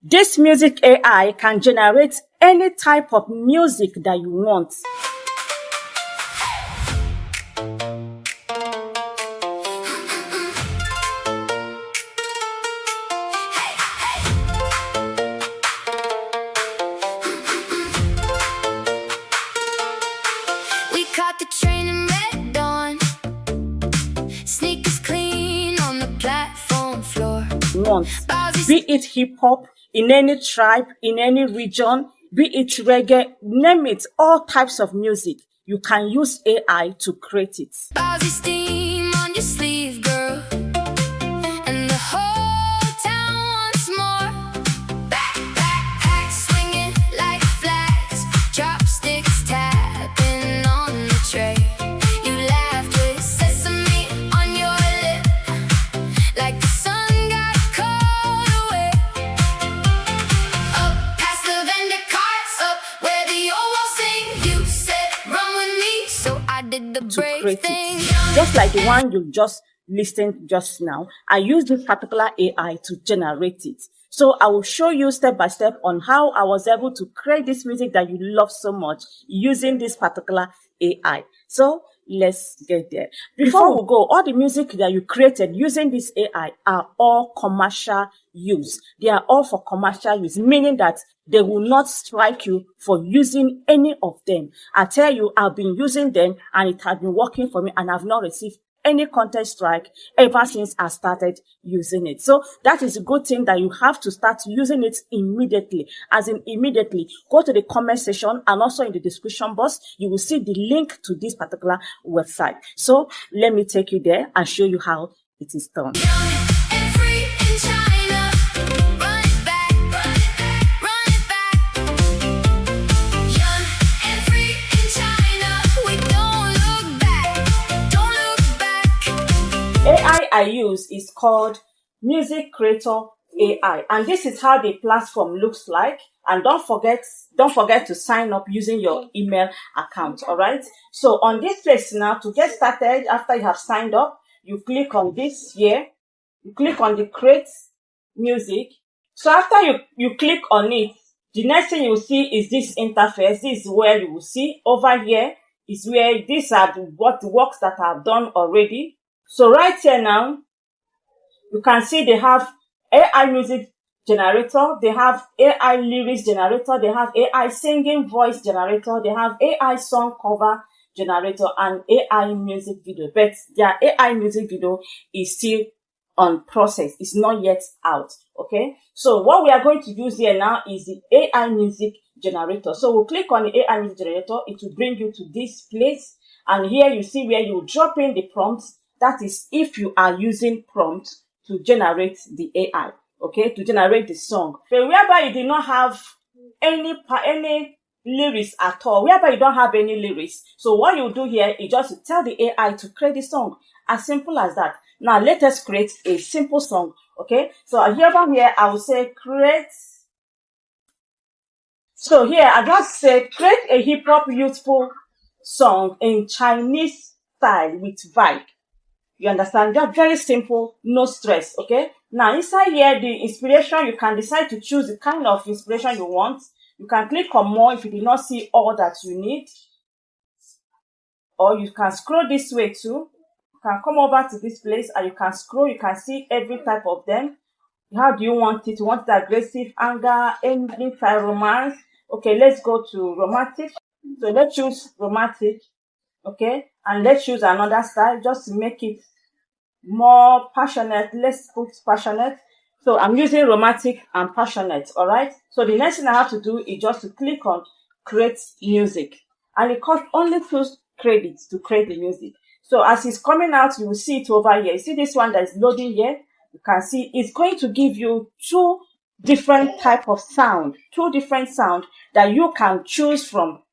This music AI can generate any type of music that you want. We caught the train in red dawn. Sneakers clean on the platform floor. Be it hip hop, in any tribe, in any region, be it reggae, name it, all types of music. You can use AI to create it. Bowsy steam on your sleeve, girl. And the whole town wants more. Backpack swinging like flags. Chopsticks tapping on the tray. You laughed with sesame on your lip, like the sun got caught away. Up past the vendor carts, up where the old walls sing. You said run with me, so I did the brave thing. Just like the one you just listened just now, I used this particular AI to generate it. So I will show you step by step on how I was able to create this music that you love so much using this particular AI. So let's get there. Before we go, all the music that you created using this AI are all commercial use. They are all for commercial use, meaning that they will not strike you for using any of them. I tell you, I've been using them and it has been working for me, and I've not received any content strike ever since I started using it. So that is a good thing, that you have to start using it immediately. As in immediately, go to the comment section and also in the description box, you will see the link to this particular website. So let me take you there and show you how it is done. And free in China. Run it back, run it back, run it back. Young and free in China. We don't look back, don't look back. AI I use is called Music Creator AI, and this is how the platform looks like. And don't forget to sign up using your email account. All right. So on this place now, to get started, after you have signed up, you click on this here. You click on the create music. So after you click on it, the next thing you will see is this interface. This is where you will see over here is where these are the works that I've done already. So right here now, you can see they have AI music generator, they have AI lyrics generator, they have AI singing voice generator, they have AI song cover generator, and AI music video. But their AI music video is still on process. It's not yet out. Okay. So what we are going to use here now is the AI music generator. So we'll click on the AI music generator. It will bring you to this place. And here you see where you drop in the prompts. That is if you are using prompt to generate the AI, okay, to generate the song. But whereby you do not have any lyrics at all, whereby you don't have any lyrics, so what you do here is just to tell the AI to create the song. As simple as that. Now let us create a simple song, okay? So here I will say create. So here I just said create a hip hop youthful song in Chinese style with vibe. You understand? Just very simple, no stress, okay? Now, inside here, the inspiration, you can decide to choose the kind of inspiration you want. You can click on more if you do not see all that you need. Or you can scroll this way too. You can come over to this place and you can scroll. You can see every type of them. How do you want it? You want the aggressive, anger, ending, romance? Okay, let's go to romantic. So let's choose romantic. Okay, and let's choose another style just to make it more passionate. Let's put passionate. So I'm using romantic and passionate. All right. So the next thing I have to do is just to click on create music, and it costs only 2 credits to create the music. So as it's coming out, you will see it over here. You see this one that is loading here. You can see it's going to give you 2 different type of sound, 2 different sound that you can choose from.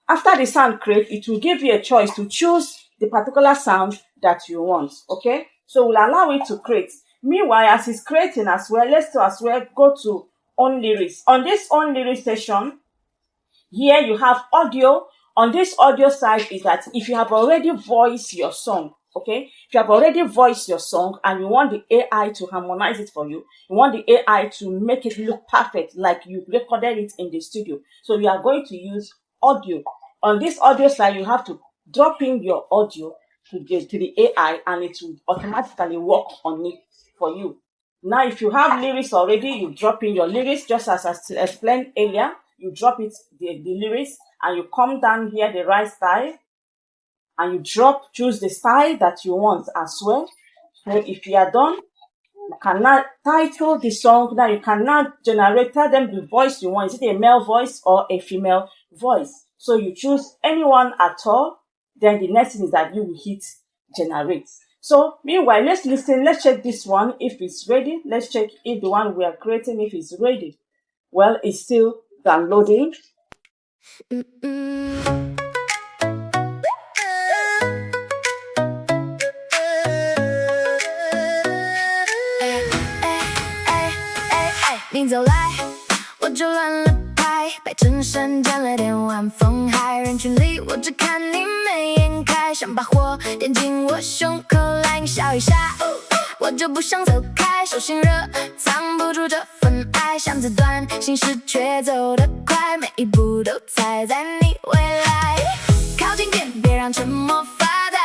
After the sound create, it will give you a choice to choose the particular sound that you want. Okay, so we'll allow it to create. Meanwhile, as it's creating as well, let's as well go to on lyrics. On this on lyrics session, here you have audio. On this audio side is that if you have already voiced your song, Okay, if you have already voiced your song and you want the AI to harmonize it for you, you want the AI to make it look perfect like you recorded it in the studio. So you are going to use audio. On this audio slide, you have to drop in your audio to the AI, and it will automatically work on it for you. Now, if you have lyrics already, you drop in your lyrics, just as I explained earlier. You drop it, the lyrics, and you come down here, the right side, and you choose the style that you want as well. So if you are done, you can now title the song. Now you can now tell them the voice you want. Is it a male voice or a female voice? So you choose anyone at all. Then the next thing is that you will hit generate. So meanwhile, let's listen. Let's check this one if it's ready. Let's check if the one we are creating, if it's ready. Well, it's still downloading.你走来，我就乱了拍，白衬衫沾了点晚风，海人群里我只看你眉眼开，想把火点进我胸口来，你笑一下，我就不想走开，手心热，藏不住这份爱，像子弹，心事却走得快，每一步都踩在你未来，靠近点，别让沉默发呆，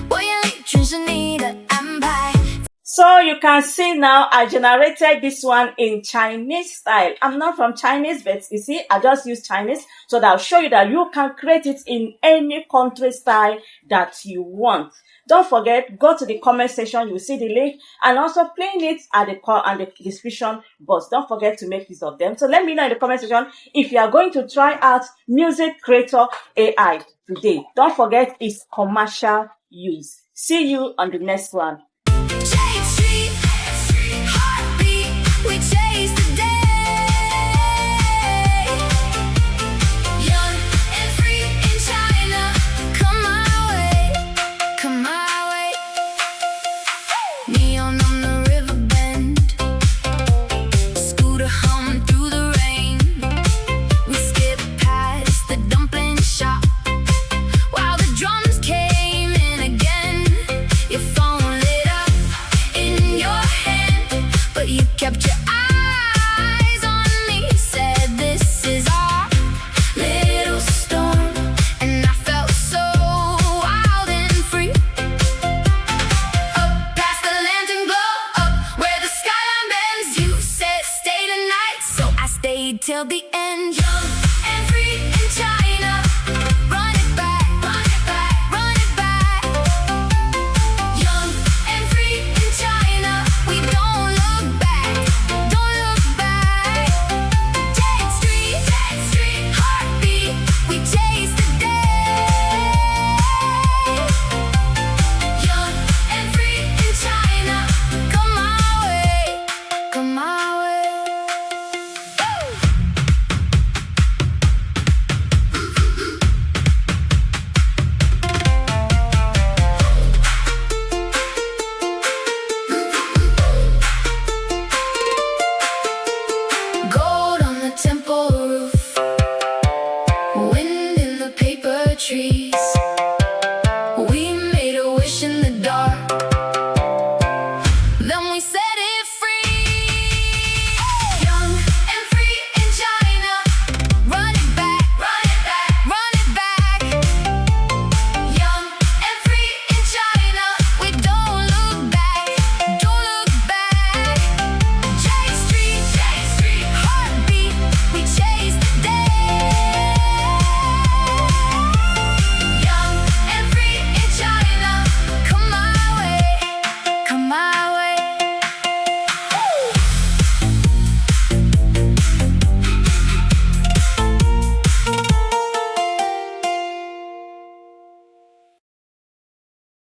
我眼里全是你的安排。So you can see now I generated this one in Chinese style. I'm not from Chinese, but you see, I just use Chinese so that I'll show you that you can create it in any country style that you want. Don't forget, go to the comment section, you'll see the link, and also playing it at the call and the description box. Don't forget to make use of them. So let me know in the comment section if you are going to try out Music Creator AI today. Don't forget, it's commercial use. See you on the next one. We chase the day, young and free in China. Come my way. Neon on the river bend, scooter hum through the rain. We skip past the dumpling shop while the drums came in again. Your phone lit up in your hand, but you kept your eyes on me, said this is our little storm, and I felt so wild and free. Up past the lantern glow, up where the skyline bends, you said stay tonight, so I stayed till the